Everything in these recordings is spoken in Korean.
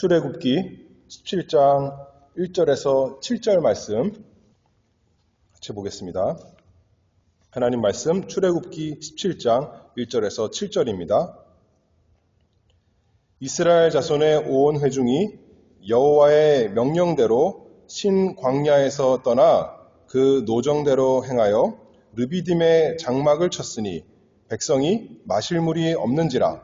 출애굽기 17장 1절에서 7절 말씀 같이 보겠습니다. 하나님 말씀 출애굽기 17장 1절에서 7절입니다. 이스라엘 자손의 온 회중이 여호와의 명령대로 신 광야에서 떠나 그 노정대로 행하여 르비딤의 장막을 쳤으니 백성이 마실 물이 없는지라.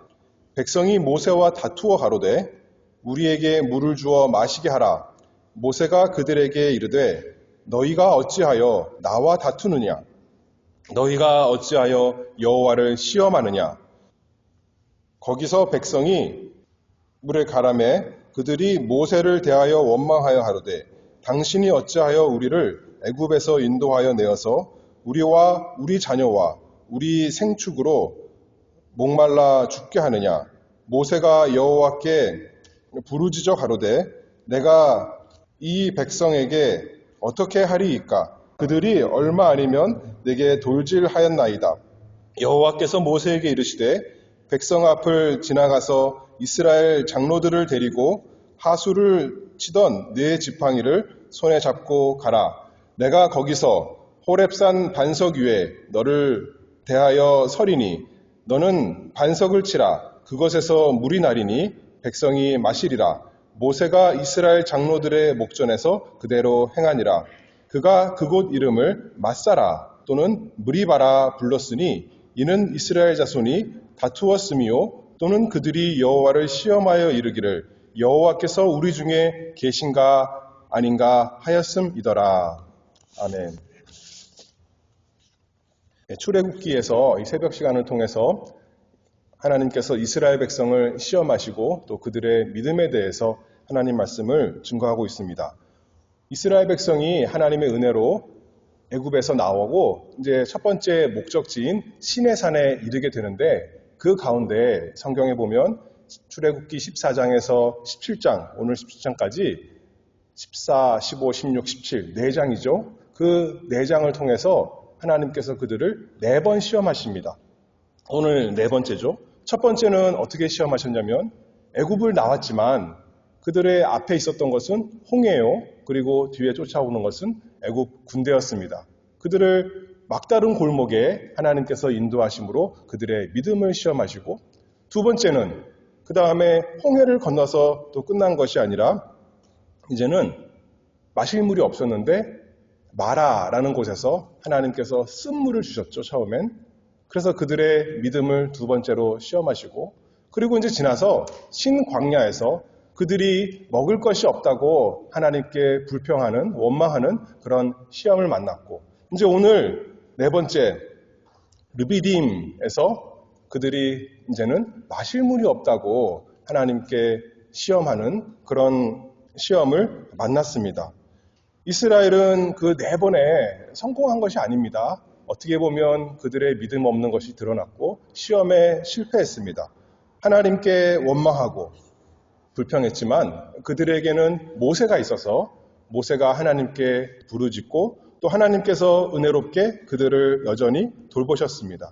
백성이 모세와 다투어 가로되 우리에게 물을 주어 마시게 하라. 모세가 그들에게 이르되 너희가 어찌하여 나와 다투느냐? 너희가 어찌하여 여호와를 시험하느냐? 거기서 백성이 물에 가라매 그들이 모세를 대하여 원망하여 하로되 당신이 어찌하여 우리를 애굽에서 인도하여 내어서 우리와 우리 자녀와 우리 생축으로 목말라 죽게 하느냐? 모세가 여호와께 부르짖어 가로되 내가 이 백성에게 어떻게 하리이까? 그들이 얼마 아니면 내게 돌질하였나이다. 여호와께서 모세에게 이르시되 백성 앞을 지나가서 이스라엘 장로들을 데리고 하수를 치던 네 지팡이를 손에 잡고 가라. 내가 거기서 호렙산 반석 위에 너를 대하여 서리니 너는 반석을 치라. 그것에서 물이 나리니 백성이 마시리라. 모세가 이스라엘 장로들의 목전에서 그대로 행하니라. 그가 그곳 이름을 마사라 또는 무리바라 불렀으니 이는 이스라엘 자손이 다투었음이요 또는 그들이 여호와를 시험하여 이르기를 여호와께서 우리 중에 계신가 아닌가 하였음이더라. 아멘. 출애굽기에서 이 새벽 시간을 통해서 하나님께서 이스라엘 백성을 시험하시고 또 그들의 믿음에 대해서 하나님 말씀을 증거하고 있습니다. 이스라엘 백성이 하나님의 은혜로 애굽에서 나오고 이제 첫 번째 목적지인 시내산에 이르게 되는데 그 가운데 성경에 보면 출애굽기 14장에서 17장, 오늘 17장까지 14, 15, 16, 17, 4장이죠. 그 4장을 통해서 하나님께서 그들을 4번 시험하십니다. 오늘 4번째죠. 첫 번째는 어떻게 시험하셨냐면 애굽을 나왔지만 그들의 앞에 있었던 것은 홍해요. 그리고 뒤에 쫓아오는 것은 애굽 군대였습니다. 그들을 막다른 골목에 하나님께서 인도하심으로 그들의 믿음을 시험하시고 두 번째는 그 다음에 홍해를 건너서 또 끝난 것이 아니라 이제는 마실 물이 없었는데 마라라는 곳에서 하나님께서 쓴물을 주셨죠. 처음엔. 그래서 그들의 믿음을 두 번째로 시험하시고 그리고 이제 지나서 신광야에서 그들이 먹을 것이 없다고 하나님께 불평하는 원망하는 그런 시험을 만났고 이제 오늘 4번째 르비딤에서 그들이 이제는 마실 물이 없다고 하나님께 시험하는 그런 시험을 만났습니다. 이스라엘은 그 4번에 성공한 것이 아닙니다. 어떻게 보면 그들의 믿음 없는 것이 드러났고 시험에 실패했습니다. 하나님께 원망하고 불평했지만 그들에게는 모세가 있어서 모세가 하나님께 부르짖고 또 하나님께서 은혜롭게 그들을 여전히 돌보셨습니다.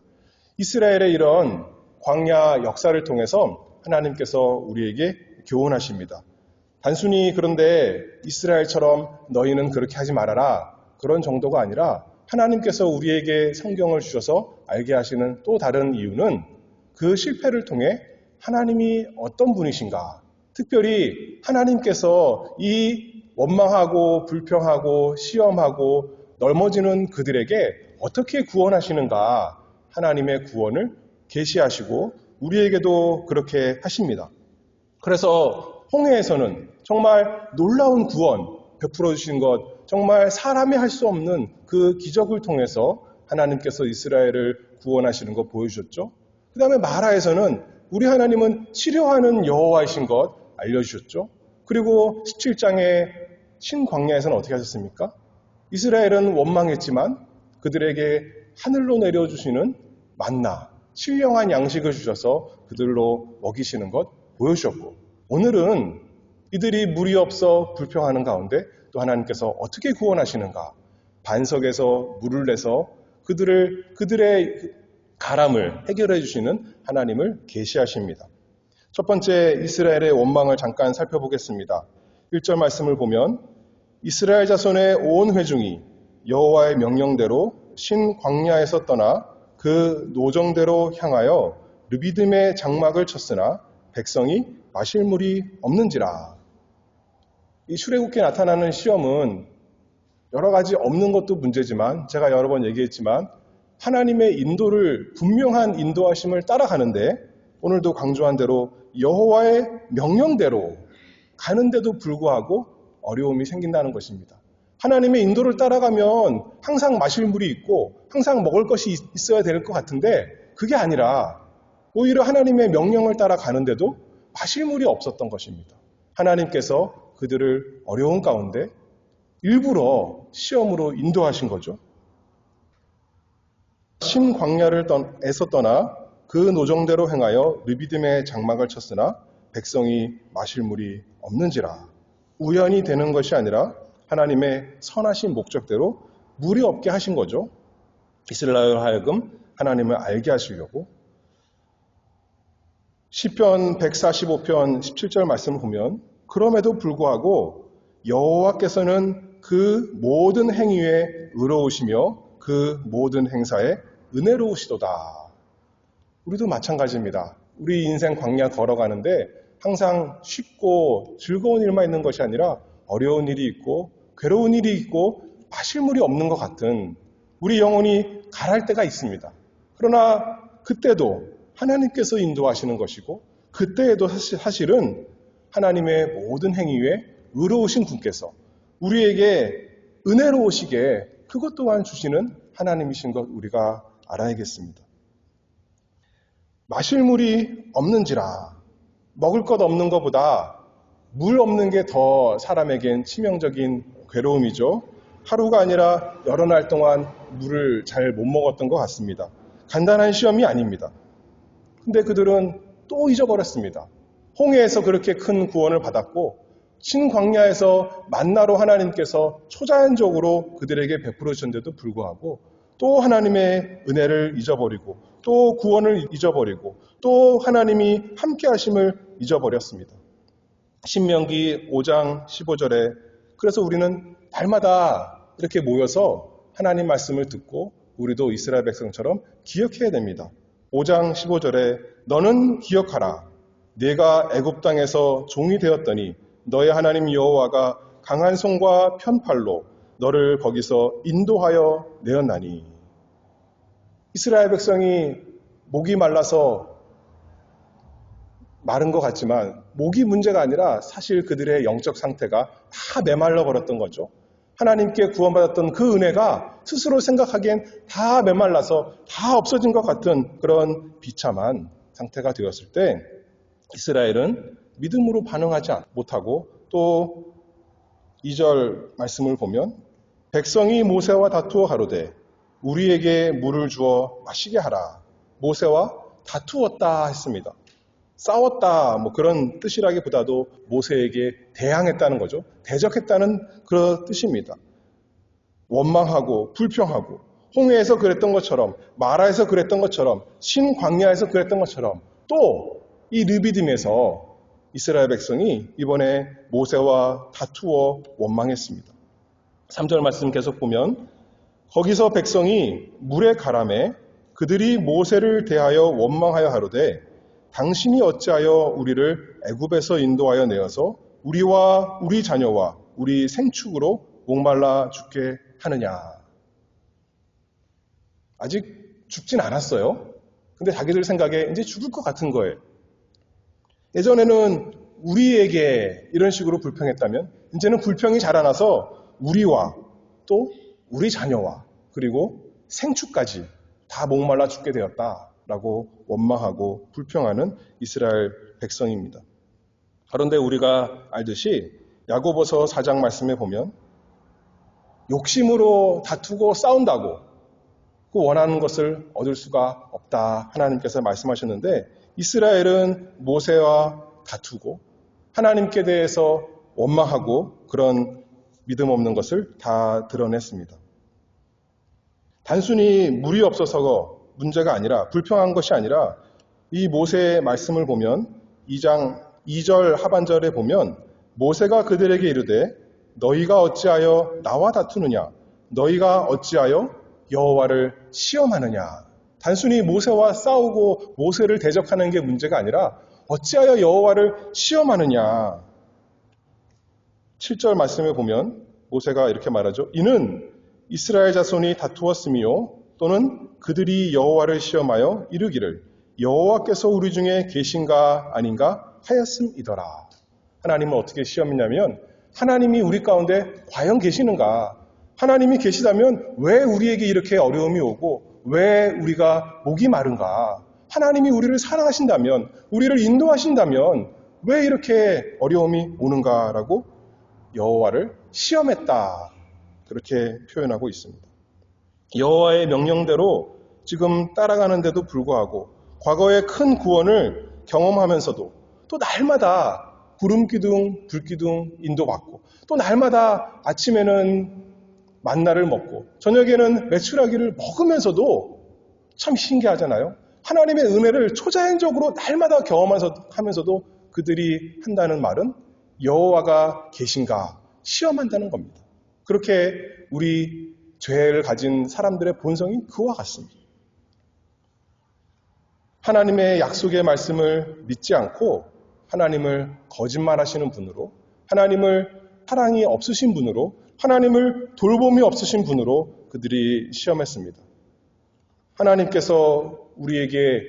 이스라엘의 이런 광야 역사를 통해서 하나님께서 우리에게 교훈하십니다. 단순히 그런데 이스라엘처럼 너희는 그렇게 하지 말아라 그런 정도가 아니라 하나님께서 우리에게 성경을 주셔서 알게 하시는 또 다른 이유는 그 실패를 통해 하나님이 어떤 분이신가, 특별히 하나님께서 이 원망하고 불평하고 시험하고 넘어지는 그들에게 어떻게 구원하시는가 하나님의 구원을 계시하시고 우리에게도 그렇게 하십니다. 그래서 홍해에서는 정말 놀라운 구원 베풀어 주신 것 정말 사람이 할 수 없는 그 기적을 통해서 하나님께서 이스라엘을 구원하시는 것 보여주셨죠. 그 다음에 마라에서는 우리 하나님은 치료하는 여호와이신 것 알려주셨죠. 그리고 17장의 신광야에서는 어떻게 하셨습니까? 이스라엘은 원망했지만 그들에게 하늘로 내려주시는 만나, 신령한 양식을 주셔서 그들로 먹이시는 것 보여주셨고 오늘은 이들이 물이 없어 불평하는 가운데 또 하나님께서 어떻게 구원하시는가? 반석에서 물을 내서 그들의 가람을 해결해 주시는 하나님을 계시하십니다. 첫 번째 이스라엘의 원망을 잠깐 살펴보겠습니다. 1절 말씀을 보면 이스라엘 자손의 온 회중이 여호와의 명령대로 신 광야에서 떠나 그 노정대로 향하여 르비딤의 장막을 쳤으나 백성이 마실 물이 없는지라. 이 출애굽기에 나타나는 시험은 여러 가지 없는 것도 문제지만 제가 여러 번 얘기했지만 하나님의 인도를 분명한 인도하심을 따라가는데 오늘도 강조한 대로 여호와의 명령대로 가는데도 불구하고 어려움이 생긴다는 것입니다. 하나님의 인도를 따라가면 항상 마실 물이 있고 항상 먹을 것이 있어야 될 것 같은데 그게 아니라 오히려 하나님의 명령을 따라가는데도 마실 물이 없었던 것입니다. 하나님께서 그들을 어려운 가운데 일부러 시험으로 인도하신 거죠. 신 광야에서 떠나 그 노정대로 행하여 르비딤의 장막을 쳤으나 백성이 마실 물이 없는지라. 우연히 되는 것이 아니라 하나님의 선하신 목적대로 물이 없게 하신 거죠. 이스라엘로 하여금 하나님을 알게 하시려고. 시편 145편 17절 말씀을 보면 그럼에도 불구하고 여호와께서는 그 모든 행위에 의로우시며 그 모든 행사에 은혜로우시도다. 우리도 마찬가지입니다. 우리 인생 광야 걸어가는데 항상 쉽고 즐거운 일만 있는 것이 아니라 어려운 일이 있고 괴로운 일이 있고 마실 물이 없는 것 같은 우리 영혼이 가랄 때가 있습니다. 그러나 그때도 하나님께서 인도하시는 것이고 그때에도 사실은 하나님의 모든 행위에 의로우신 분께서 우리에게 은혜로우시게 그것 또한 주시는 하나님이신 것 우리가 알아야겠습니다. 마실 물이 없는지라. 먹을 것 없는 것보다 물 없는 게 더 사람에겐 치명적인 괴로움이죠. 하루가 아니라 여러 날 동안 물을 잘 못 먹었던 것 같습니다. 간단한 시험이 아닙니다. 근데 그들은 또 잊어버렸습니다. 홍해에서 그렇게 큰 구원을 받았고 신광야에서 만나로 하나님께서 초자연적으로 그들에게 베풀어 주셨는데도 불구하고 또 하나님의 은혜를 잊어버리고 또 구원을 잊어버리고 또 하나님이 함께 하심을 잊어버렸습니다. 신명기 5장 15절에 그래서 우리는 날마다 이렇게 모여서 하나님 말씀을 듣고 우리도 이스라엘 백성처럼 기억해야 됩니다. 5장 15절에 너는 기억하라. 네가 애굽 땅에서 종이 되었더니 너의 하나님 여호와가 강한 손과 편팔로 너를 거기서 인도하여 내었나니. 이스라엘 백성이 목이 말라서 마른 것 같지만 목이 문제가 아니라 사실 그들의 영적 상태가 다 메말라 버렸던 거죠. 하나님께 구원받았던 그 은혜가 스스로 생각하기엔 다 메말라서 다 없어진 것 같은 그런 비참한 상태가 되었을 때 이스라엘은 믿음으로 반응하지 못하고 또 2절 말씀을 보면 백성이 모세와 다투어 가로되 우리에게 물을 주어 마시게 하라. 모세와 다투었다 했습니다. 싸웠다 그런 뜻이라기보다도 모세에게 대항했다는 거죠. 대적했다는 그런 뜻입니다. 원망하고 불평하고 홍해에서 그랬던 것처럼 마라에서 그랬던 것처럼 신광야에서 그랬던 것처럼 또 이 르비딤에서 이스라엘 백성이 이번에 모세와 다투어 원망했습니다. 3절 말씀 계속 보면 거기서 백성이 물에 가라매 그들이 모세를 대하여 원망하여 하루되 당신이 어찌하여 우리를 애굽에서 인도하여 내어서 우리와 우리 자녀와 우리 생축으로 목말라 죽게 하느냐. 아직 죽진 않았어요. 근데 자기들 생각에 이제 죽을 것 같은 거예요. 예전에는 우리에게 이런 식으로 불평했다면 이제는 불평이 자라나서 우리와 또 우리 자녀와 그리고 생축까지 다 목말라 죽게 되었다라고 원망하고 불평하는 이스라엘 백성입니다. 그런데 우리가 알듯이 야고보서 4장 말씀에 보면 욕심으로 다투고 싸운다고 그 원하는 것을 얻을 수가 없다 하나님께서 말씀하셨는데 이스라엘은 모세와 다투고 하나님께 대해서 원망하고 그런 믿음 없는 것을 다 드러냈습니다. 단순히 물이 없어서 문제가 아니라 불평한 것이 아니라 이 모세의 말씀을 보면 2장 2절 하반절에 보면 모세가 그들에게 이르되 너희가 어찌하여 나와 다투느냐 너희가 어찌하여 여호와를 시험하느냐. 단순히 모세와 싸우고 모세를 대적하는 게 문제가 아니라 어찌하여 여호와를 시험하느냐. 7절 말씀에 보면 모세가 이렇게 말하죠. 이는 이스라엘 자손이 다투었으며 또는 그들이 여호와를 시험하여 이르기를 여호와께서 우리 중에 계신가 아닌가 하였음이더라. 하나님은 어떻게 시험했냐면 하나님이 우리 가운데 과연 계시는가? 하나님이 계시다면 왜 우리에게 이렇게 어려움이 오고 왜 우리가 목이 마른가? 하나님이 우리를 사랑하신다면 우리를 인도하신다면 왜 이렇게 어려움이 오는가라고 여호와를 시험했다. 그렇게 표현하고 있습니다. 여호와의 명령대로 지금 따라가는데도 불구하고 과거의 큰 구원을 경험하면서도 또 날마다 구름기둥, 불기둥 인도받고 또 날마다 아침에는 만나를 먹고 저녁에는 메추라기를 먹으면서도 참 신기하잖아요. 하나님의 은혜를 초자연적으로 날마다 경험하면서도 그들이 한다는 말은 여호와가 계신가 시험한다는 겁니다. 그렇게 우리 죄를 가진 사람들의 본성이 그와 같습니다. 하나님의 약속의 말씀을 믿지 않고 하나님을 거짓말하시는 분으로 하나님을 사랑이 없으신 분으로 하나님을 돌봄이 없으신 분으로 그들이 시험했습니다. 하나님께서 우리에게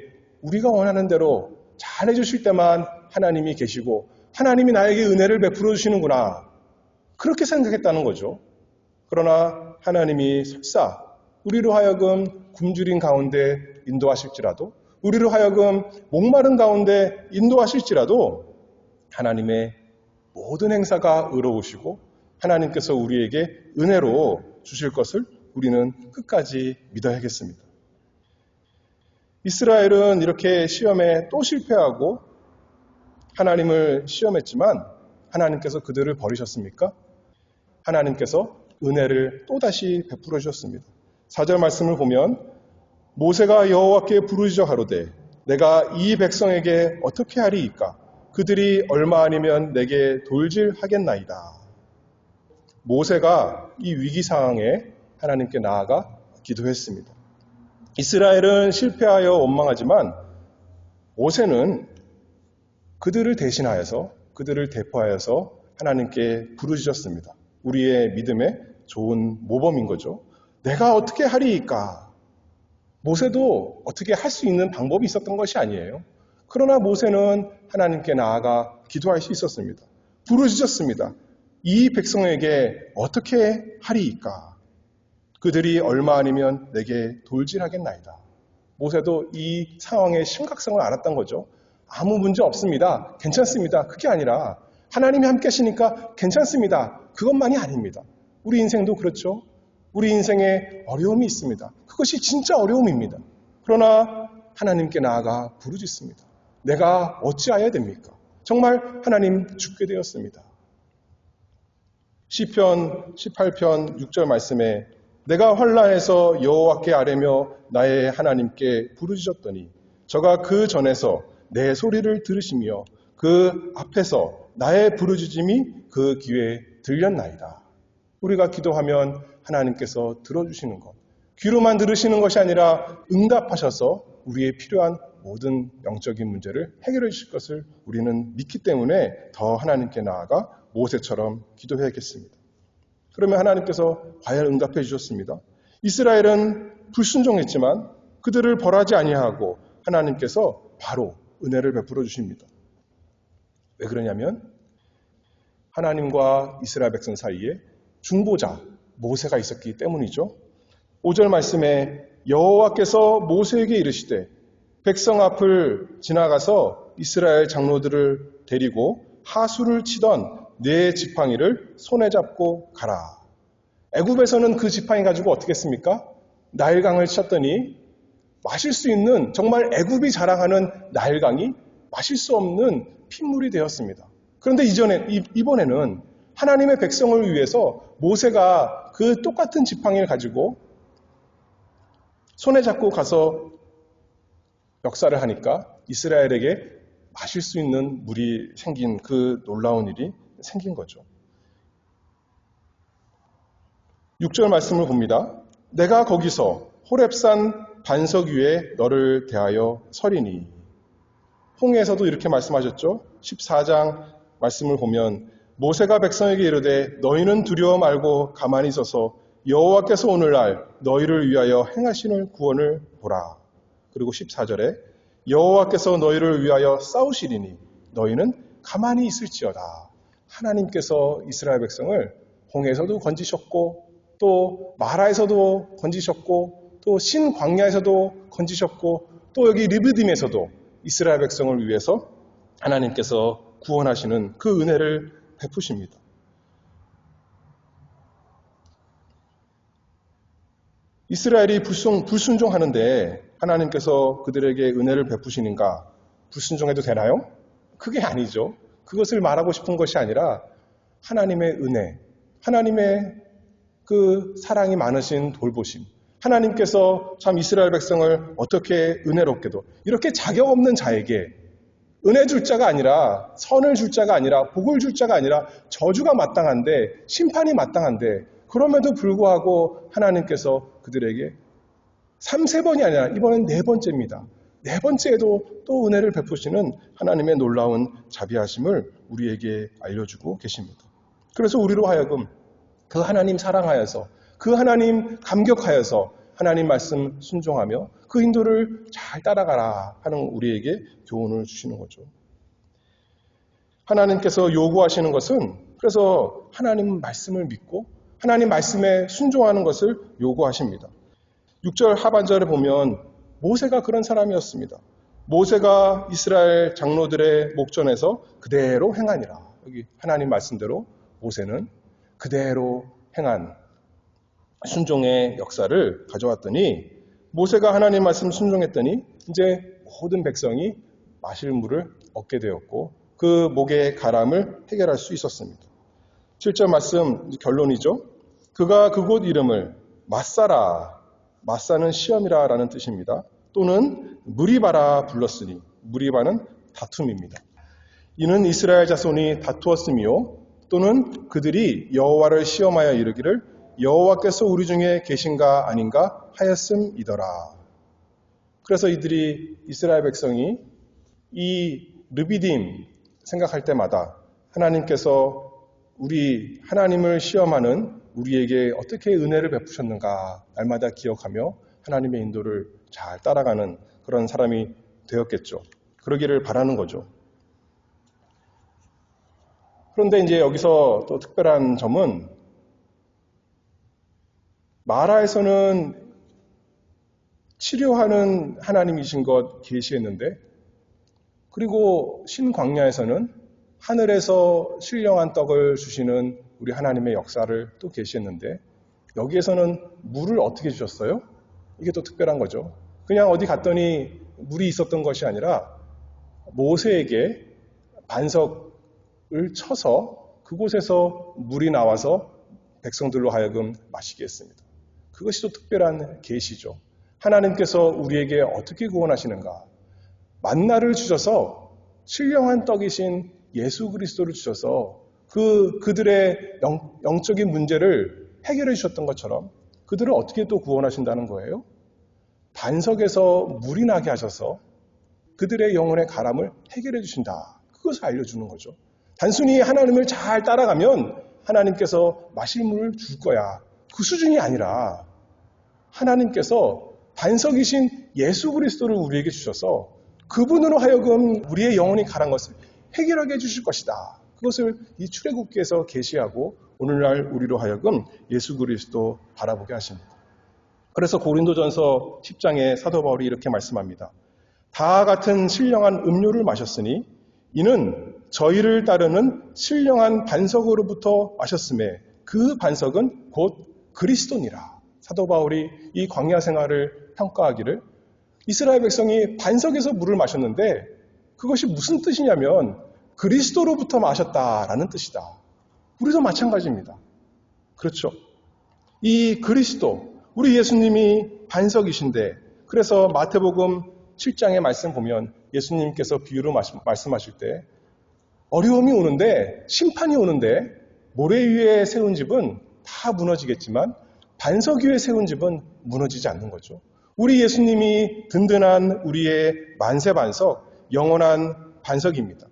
우리가 원하는 대로 잘해주실 때만 하나님이 계시고 하나님이 나에게 은혜를 베풀어 주시는구나. 그렇게 생각했다는 거죠. 그러나 하나님이 설사 우리로 하여금 굶주린 가운데 인도하실지라도 우리로 하여금 목마른 가운데 인도하실지라도 하나님의 모든 행사가 의로우시고 하나님께서 우리에게 은혜로 주실 것을 우리는 끝까지 믿어야겠습니다. 이스라엘은 이렇게 시험에 또 실패하고 하나님을 시험했지만 하나님께서 그들을 버리셨습니까? 하나님께서 은혜를 또다시 베풀어 주셨습니다. 4절 말씀을 보면 모세가 여호와께 부르짖어 가로되 내가 이 백성에게 어떻게 하리이까? 그들이 얼마 아니면 내게 돌질하겠나이다. 모세가 이 위기 상황에 하나님께 나아가 기도했습니다. 이스라엘은 실패하여 원망하지만 모세는 그들을 대신하여서 그들을 대표하여서 하나님께 부르짖었습니다. 우리의 믿음의 좋은 모범인 거죠. 내가 어떻게 하리이까? 모세도 어떻게 할 수 있는 방법이 있었던 것이 아니에요. 그러나 모세는 하나님께 나아가 기도할 수 있었습니다. 부르짖었습니다. 이 백성에게 어떻게 하리이까? 그들이 얼마 아니면 내게 돌질하겠나이다. 모세도 이 상황의 심각성을 알았던 거죠. 아무 문제 없습니다. 괜찮습니다. 그게 아니라 하나님이 함께 하시니까 괜찮습니다. 그것만이 아닙니다. 우리 인생도 그렇죠. 우리 인생에 어려움이 있습니다. 그것이 진짜 어려움입니다. 그러나 하나님께 나아가 부르짖습니다. 내가 어찌하여야 됩니까? 정말 하나님 죽게 되었습니다. 시편 18편 6절 말씀에 내가 환난에서 여호와께 아뢰며 나의 하나님께 부르짖었더니 저가 그 전에서 내 소리를 들으시며 그 앞에서 나의 부르짖음이 그 귀에 들렸나이다. 우리가 기도하면 하나님께서 들어주시는 것, 귀로만 들으시는 것이 아니라 응답하셔서 우리의 필요한 모든 영적인 문제를 해결해 주실 것을 우리는 믿기 때문에 더 하나님께 나아가 모세처럼 기도해야겠습니다. 그러면 하나님께서 과연 응답해 주셨습니다. 이스라엘은 불순종했지만 그들을 벌하지 아니하고 하나님께서 바로 은혜를 베풀어 주십니다. 왜 그러냐면 하나님과 이스라엘 백성 사이에 중보자 모세가 있었기 때문이죠. 5절 말씀에 여호와께서 모세에게 이르시되 백성 앞을 지나가서 이스라엘 장로들을 데리고 하수를 치던 네 지팡이를 손에 잡고 가라. 애굽에서는 그 지팡이 가지고 어떻게 했습니까? 나일강을 쳤더니 마실 수 있는 정말 애굽이 자랑하는 나일강이 마실 수 없는 핏물이 되었습니다. 그런데 이번에는 하나님의 백성을 위해서 모세가 그 똑같은 지팡이를 가지고 손에 잡고 가서 역사를 하니까 이스라엘에게 마실 수 있는 물이 생긴 그 놀라운 일이 생긴 거죠. 6절 말씀을 봅니다. 내가 거기서 호렙산 반석 위에 너를 대하여 서리니. 홍해에서도 이렇게 말씀하셨죠. 14장 말씀을 보면 모세가 백성에게 이르되 너희는 두려워 말고 가만히 있어서 여호와께서 오늘날 너희를 위하여 행하시는 구원을 보라. 그리고 14절에 여호와께서 너희를 위하여 싸우시리니 너희는 가만히 있을지어다. 하나님께서 이스라엘 백성을 홍해에서도 건지셨고 또 마라에서도 건지셨고 또 신광야에서도 건지셨고 또 여기 리브딤에서도 이스라엘 백성을 위해서 하나님께서 구원하시는 그 은혜를 베푸십니다. 이스라엘이 불순종하는데 하나님께서 그들에게 은혜를 베푸시는가? 불순종해도 되나요? 그게 아니죠. 그것을 말하고 싶은 것이 아니라 하나님의 은혜, 하나님의 그 사랑이 많으신 돌보심, 하나님께서 참 이스라엘 백성을 어떻게 은혜롭게도 이렇게 자격 없는 자에게 은혜 줄 자가 아니라 선을 줄 자가 아니라 복을 줄 자가 아니라 저주가 마땅한데 심판이 마땅한데 그럼에도 불구하고 하나님께서 그들에게 3-3번이 아니라 이번엔 4번째입니다. 4번째에도 또 은혜를 베푸시는 하나님의 놀라운 자비하심을 우리에게 알려주고 계십니다. 그래서 우리로 하여금 그 하나님 사랑하여서 그 하나님 감격하여서 하나님 말씀 순종하며 그 인도를 잘 따라가라 하는 우리에게 교훈을 주시는 거죠. 하나님께서 요구하시는 것은 그래서 하나님 말씀을 믿고 하나님 말씀에 순종하는 것을 요구하십니다. 6절 하반절에 보면 모세가 그런 사람이었습니다. 모세가 이스라엘 장로들의 목전에서 그대로 행하니라. 여기 하나님 말씀대로 모세는 그대로 행한 순종의 역사를 가져왔더니 모세가 하나님 말씀 순종했더니 이제 모든 백성이 마실 물을 얻게 되었고 그 목의 가람을 해결할 수 있었습니다. 7절 말씀 결론이죠. 그가 그곳 이름을 마사라, 마사는 시험이라 라는 뜻입니다. 또는 무리바라 불렀으니 무리바는 다툼입니다. 이는 이스라엘 자손이 다투었으며 또는 그들이 여호와를 시험하여 이르기를 여호와께서 우리 중에 계신가 아닌가 하였음이더라. 그래서 이들이 이스라엘 백성이 이 르비딤 생각할 때마다 하나님께서 우리 하나님을 시험하는 우리에게 어떻게 은혜를 베푸셨는가 날마다 기억하며 하나님의 인도를 잘 따라가는 그런 사람이 되었겠죠. 그러기를 바라는 거죠. 그런데 이제 여기서 또 특별한 점은 마라에서는 치료하는 하나님이신 것 계시했는데 그리고 신광야에서는 하늘에서 신령한 떡을 주시는 우리 하나님의 역사를 또 계시했는데 여기에서는 물을 어떻게 주셨어요? 이게 또 특별한 거죠. 그냥 어디 갔더니 물이 있었던 것이 아니라 모세에게 반석을 쳐서 그곳에서 물이 나와서 백성들로 하여금 마시게 했습니다. 그것이 또 특별한 계시죠. 하나님께서 우리에게 어떻게 구원하시는가? 만나를 주셔서 신령한 떡이신 예수 그리스도를 주셔서 그들의 영적인 문제를 해결해 주셨던 것처럼 그들을 어떻게 또 구원하신다는 거예요? 반석에서 물이 나게 하셔서 그들의 영혼의 가람을 해결해 주신다. 그것을 알려주는 거죠. 단순히 하나님을 잘 따라가면 하나님께서 마실 물을 줄 거야. 그 수준이 아니라 하나님께서 반석이신 예수 그리스도를 우리에게 주셔서 그분으로 하여금 우리의 영혼이 가란 것을 해결하게 해주실 것이다. 그것을 이 출애굽기에서 계시하고 오늘날 우리로 하여금 예수 그리스도 바라보게 하십니다. 그래서 고린도전서 10장에 사도 바울이 이렇게 말씀합니다. 다 같은 신령한 음료를 마셨으니 이는 저희를 따르는 신령한 반석으로부터 마셨음에 그 반석은 곧 그리스도니라. 사도 바울이 이 광야 생활을 평가하기를 이스라엘 백성이 반석에서 물을 마셨는데 그것이 무슨 뜻이냐면 그리스도로부터 마셨다라는 뜻이다. 우리도 마찬가지입니다. 그렇죠. 이 그리스도, 우리 예수님이 반석이신데 그래서 마태복음 7장의 말씀 보면 예수님께서 비유로 말씀하실 때 어려움이 오는데, 심판이 오는데 모래 위에 세운 집은 다 무너지겠지만 반석 위에 세운 집은 무너지지 않는 거죠. 우리 예수님이 든든한 우리의 만세반석, 영원한 반석입니다.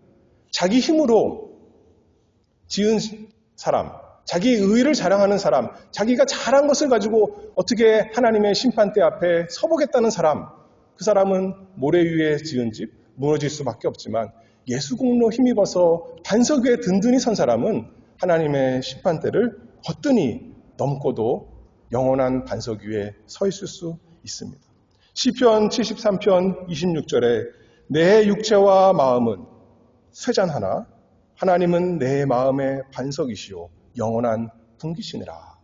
자기 힘으로 지은 사람, 자기 의를 자랑하는 사람, 자기가 잘한 것을 가지고 어떻게 하나님의 심판대 앞에 서보겠다는 사람, 그 사람은 모래 위에 지은 집 무너질 수밖에 없지만 예수 공로 힘입어서 반석 위에 든든히 선 사람은 하나님의 심판대를 거뜬히 넘고도 영원한 반석 위에 서 있을 수 있습니다. 시편 73편 26절에 내 육체와 마음은 쇠잔하나 하나님은 내 마음의 반석이시오 영원한 분기시니라.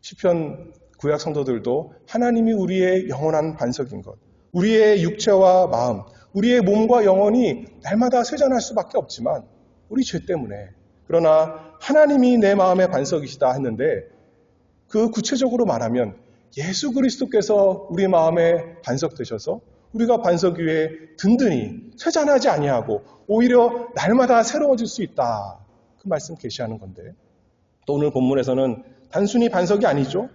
시편 구약 성도들도 하나님이 우리의 영원한 반석인 것, 우리의 육체와 마음, 우리의 몸과 영혼이 날마다 쇠잔할 수밖에 없지만 우리 죄 때문에, 그러나 하나님이 내 마음의 반석이시다 했는데 그 구체적으로 말하면 예수 그리스도께서 우리 마음의 반석 되셔서 우리가 반석 위에 든든히 쇠잔하지 아니하고 오히려 날마다 새로워질 수 있다. 그 말씀 계시하는 건데, 또 오늘 본문에서는 단순히 반석이 아니죠.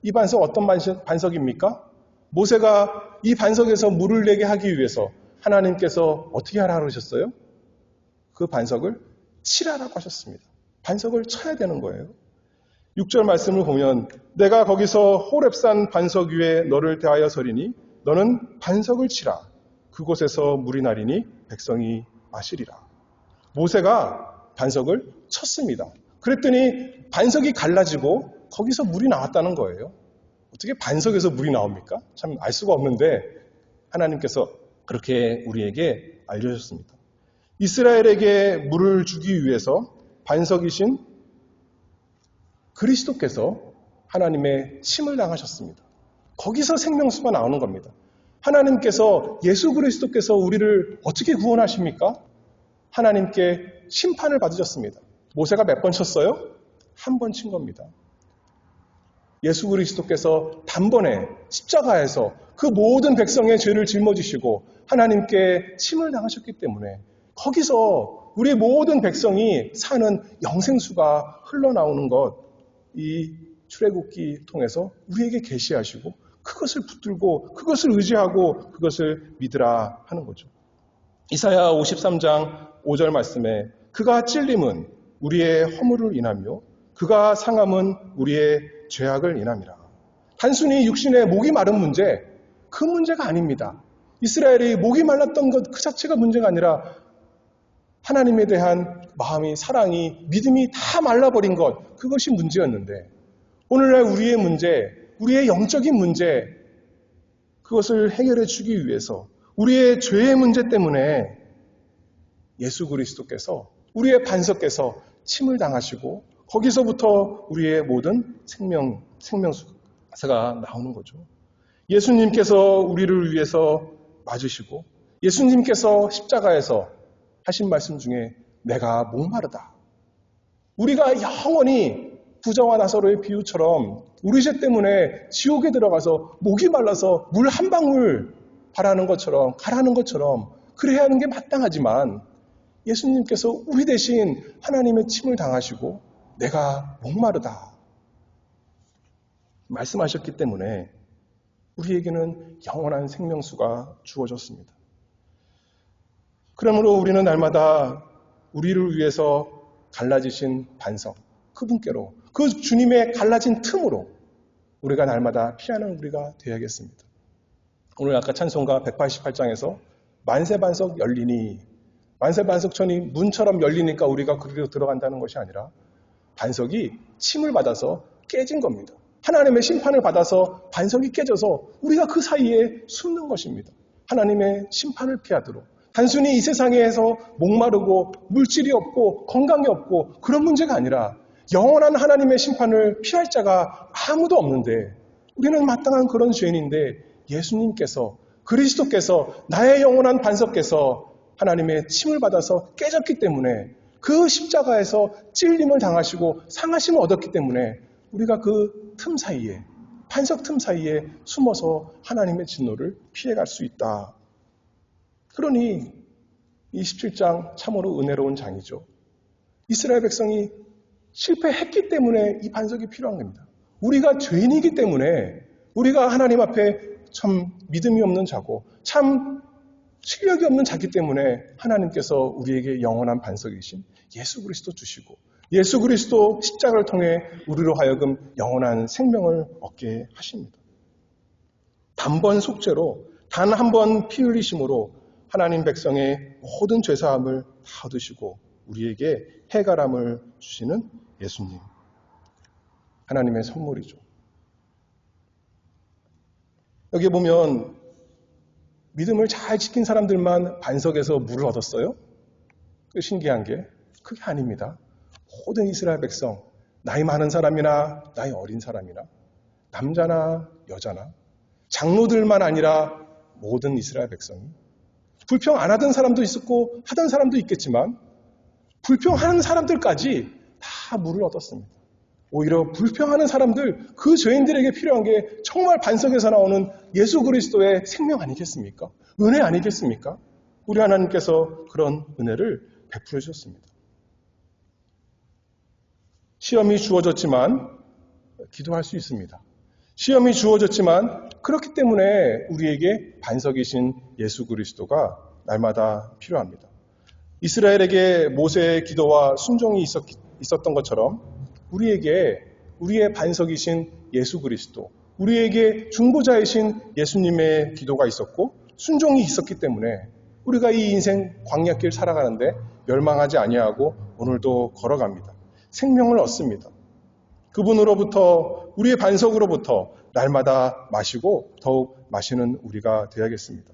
이 반석 어떤 반석입니까? 모세가 이 반석에서 물을 내게 하기 위해서 하나님께서 어떻게 하라 그러셨어요? 그 반석을 치라라고 하셨습니다. 반석을 쳐야 되는 거예요. 6절 말씀을 보면 내가 거기서 호렙산 반석 위에 너를 대하여 서리니 너는 반석을 치라. 그곳에서 물이 나리니 백성이 마시리라. 모세가 반석을 쳤습니다. 그랬더니 반석이 갈라지고 거기서 물이 나왔다는 거예요. 어떻게 반석에서 물이 나옵니까? 참 알 수가 없는데 하나님께서 그렇게 우리에게 알려주셨습니다. 이스라엘에게 물을 주기 위해서 반석이신 그리스도께서 하나님의 침을 당하셨습니다. 거기서 생명수가 나오는 겁니다. 하나님께서, 예수 그리스도께서 우리를 어떻게 구원하십니까? 하나님께 심판을 받으셨습니다. 모세가 몇 번 쳤어요? 한 번 친 겁니다. 예수 그리스도께서 단번에 십자가에서 그 모든 백성의 죄를 짊어지시고 하나님께 침을 당하셨기 때문에 거기서 우리 모든 백성이 사는 영생수가 흘러나오는 것, 이 출애굽기 통해서 우리에게 계시하시고 그것을 붙들고 그것을 의지하고 그것을 믿으라 하는 거죠. 이사야 53장 5절 말씀에 그가 찔림은 우리의 허물을 인하며 그가 상함은 우리의 죄악을 인함이라. 단순히 육신의 목이 마른 문제, 그 문제가 아닙니다. 이스라엘이 목이 말랐던 것 그 자체가 문제가 아니라 하나님에 대한 마음이, 사랑이, 믿음이 다 말라버린 것, 그것이 문제였는데 오늘날 우리의 문제, 우리의 영적인 문제, 그것을 해결해 주기 위해서 우리의 죄의 문제 때문에 예수 그리스도께서, 우리의 반석께서 침을 당하시고 거기서부터 우리의 모든 생명수가 나오는 거죠. 예수님께서 우리를 위해서 맞으시고 예수님께서 십자가에서 하신 말씀 중에 내가 목마르다. 우리가 영원히 부자와 나사로의 비유처럼 우리 죄 때문에 지옥에 들어가서 목이 말라서 물 한 방울 바라는 것처럼, 가라는 것처럼 그래야 하는 게 마땅하지만 예수님께서 우리 대신 하나님의 침을 당하시고 내가 목마르다 말씀하셨기 때문에 우리에게는 영원한 생명수가 주어졌습니다. 그러므로 우리는 날마다 우리를 위해서 갈라지신 반석, 그분께로, 그 주님의 갈라진 틈으로 우리가 날마다 피하는 우리가 되어야겠습니다. 오늘 아까 찬송가 188장에서 만세반석 열리니, 만세반석천이 문처럼 열리니까 우리가 그리로 들어간다는 것이 아니라 반석이 침을 받아서 깨진 겁니다. 하나님의 심판을 받아서 반석이 깨져서 우리가 그 사이에 숨는 것입니다. 하나님의 심판을 피하도록. 단순히 이 세상에서 목마르고 물질이 없고 건강이 없고 그런 문제가 아니라 영원한 하나님의 심판을 피할 자가 아무도 없는데 우리는 마땅한 그런 죄인인데 예수님께서, 그리스도께서, 나의 영원한 반석께서 하나님의 침을 받아서 깨졌기 때문에 그 십자가에서 찔림을 당하시고 상하심을 얻었기 때문에 우리가 그 틈 사이에, 반석 틈 사이에 숨어서 하나님의 진노를 피해갈 수 있다. 그러니 27장 참으로 은혜로운 장이죠. 이스라엘 백성이 실패했기 때문에 이 반석이 필요한 겁니다. 우리가 죄인이기 때문에 우리가 하나님 앞에 참 믿음이 없는 자고 참 실력이 없는 자기 때문에 하나님께서 우리에게 영원한 반석이신 예수 그리스도 주시고 예수 그리스도 십자가를 통해 우리로 하여금 영원한 생명을 얻게 하십니다. 단번 속죄로 단 한 번 피 흘리심으로 하나님 백성의 모든 죄사함을 다 얻으시고 우리에게 해갈함을 주시는 예수님. 하나님의 선물이죠. 여기 보면 믿음을 잘 지킨 사람들만 반석에서 물을 얻었어요? 그 신기한 게 그게 아닙니다. 모든 이스라엘 백성, 나이 많은 사람이나 나이 어린 사람이나 남자나 여자나 장로들만 아니라 모든 이스라엘 백성이 불평 안 하던 사람도 있었고 하던 사람도 있겠지만 불평하는 사람들까지 다 물을 얻었습니다. 오히려 불평하는 사람들, 그 죄인들에게 필요한 게 정말 반석에서 나오는 예수 그리스도의 생명 아니겠습니까? 은혜 아니겠습니까? 우리 하나님께서 그런 은혜를 베풀어 주셨습니다. 시험이 주어졌지만 기도할 수 있습니다. 시험이 주어졌지만 그렇기 때문에 우리에게 반석이신 예수 그리스도가 날마다 필요합니다. 이스라엘에게 모세의 기도와 순종이 있었던 것처럼 우리에게 우리의 반석이신 예수 그리스도, 우리에게 중보자이신 예수님의 기도가 있었고 순종이 있었기 때문에 우리가 이 인생 광야길 살아가는데 멸망하지 아니하고 오늘도 걸어갑니다. 생명을 얻습니다. 그분으로부터 우리의 반석으로부터 날마다 마시고 더욱 마시는 우리가 되어야겠습니다.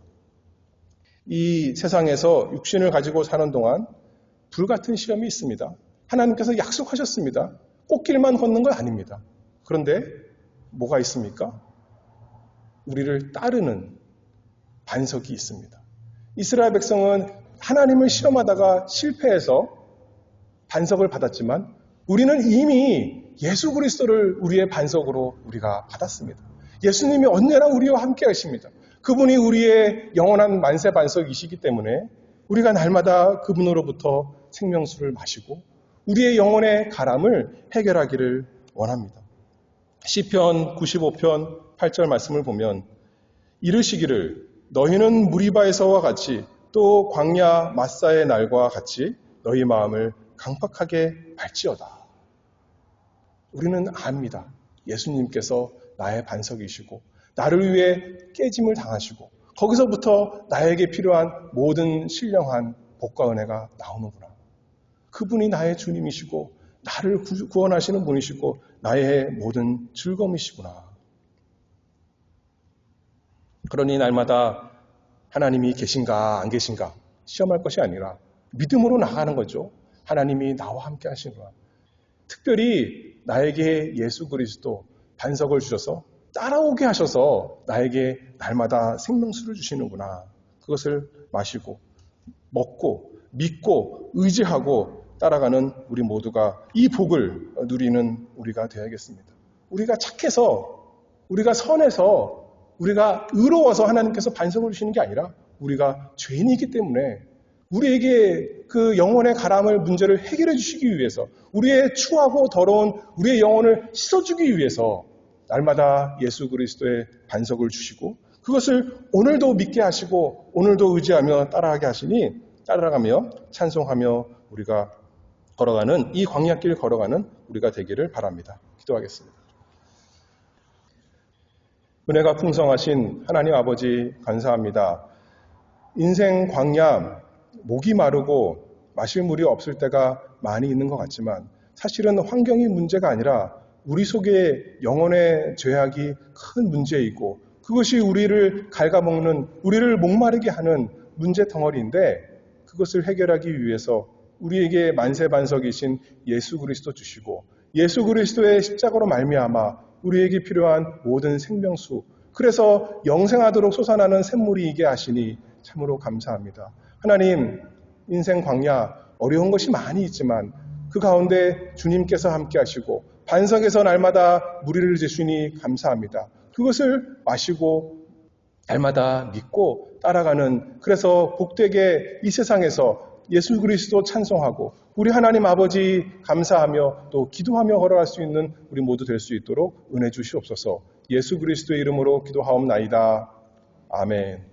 이 세상에서 육신을 가지고 사는 동안 불같은 시험이 있습니다. 하나님께서 약속하셨습니다. 꽃길만 걷는 건 아닙니다. 그런데 뭐가 있습니까? 우리를 따르는 반석이 있습니다. 이스라엘 백성은 하나님을 시험하다가 실패해서 반석을 받았지만 우리는 이미 예수 그리스도를 우리의 반석으로 우리가 받았습니다. 예수님이 언제나 우리와 함께 하십니다. 그분이 우리의 영원한 만세 반석이시기 때문에 우리가 날마다 그분으로부터 생명수를 마시고 우리의 영혼의 가람을 해결하기를 원합니다. 시편 95편 8절 말씀을 보면 이르시기를 너희는 무리바에서와 같이 또 광야 마사의 날과 같이 너희 마음을 강팍하게 발지어다. 우리는 압니다. 예수님께서 나의 반석이시고 나를 위해 깨짐을 당하시고 거기서부터 나에게 필요한 모든 신령한 복과 은혜가 나오는구나. 그분이 나의 주님이시고 나를 구원하시는 분이시고 나의 모든 즐거움이시구나. 그러니 날마다 하나님이 계신가 안 계신가 시험할 것이 아니라 믿음으로 나가는 거죠. 하나님이 나와 함께 하시구나. 특별히 나에게 예수 그리스도 반석을 주셔서 따라오게 하셔서 나에게 날마다 생명수를 주시는구나. 그것을 마시고 먹고 믿고 의지하고 따라가는 우리 모두가 이 복을 누리는 우리가 되어야겠습니다. 우리가 착해서 우리가 선해서 우리가 의로워서 하나님께서 반석을 주시는 게 아니라 우리가 죄인이기 때문에 우리에게 그 영혼의 가람을 문제를 해결해 주시기 위해서 우리의 추하고 더러운 우리의 영혼을 씻어주기 위해서 날마다 예수 그리스도의 반석을 주시고 그것을 오늘도 믿게 하시고 오늘도 의지하며 따라가게 하시니 따라가며 찬송하며 우리가 걸어가는 이 광야길 걸어가는 우리가 되기를 바랍니다. 기도하겠습니다. 은혜가 풍성하신 하나님 아버지 감사합니다. 인생 광야 목이 마르고 마실 물이 없을 때가 많이 있는 것 같지만 사실은 환경이 문제가 아니라 우리 속에 영혼의 죄악이 큰 문제이고 그것이 우리를 갉아먹는 우리를 목마르게 하는 문제 덩어리인데 그것을 해결하기 위해서 우리에게 만세반석이신 예수 그리스도 주시고 예수 그리스도의 십자가로 말미암아 우리에게 필요한 모든 생명수 그래서 영생하도록 솟아나는 샘물이 있게 하시니 참으로 감사합니다. 하나님 인생 광야 어려운 것이 많이 있지만 그 가운데 주님께서 함께 하시고 반석에서 날마다 무리를 주시니 감사합니다. 그것을 마시고 날마다 믿고 따라가는, 그래서 복되게 이 세상에서 예수 그리스도 찬송하고 우리 하나님 아버지 감사하며 또 기도하며 걸어갈 수 있는 우리 모두 될 수 있도록 은혜 주시옵소서. 예수 그리스도의 이름으로 기도하옵나이다. 아멘.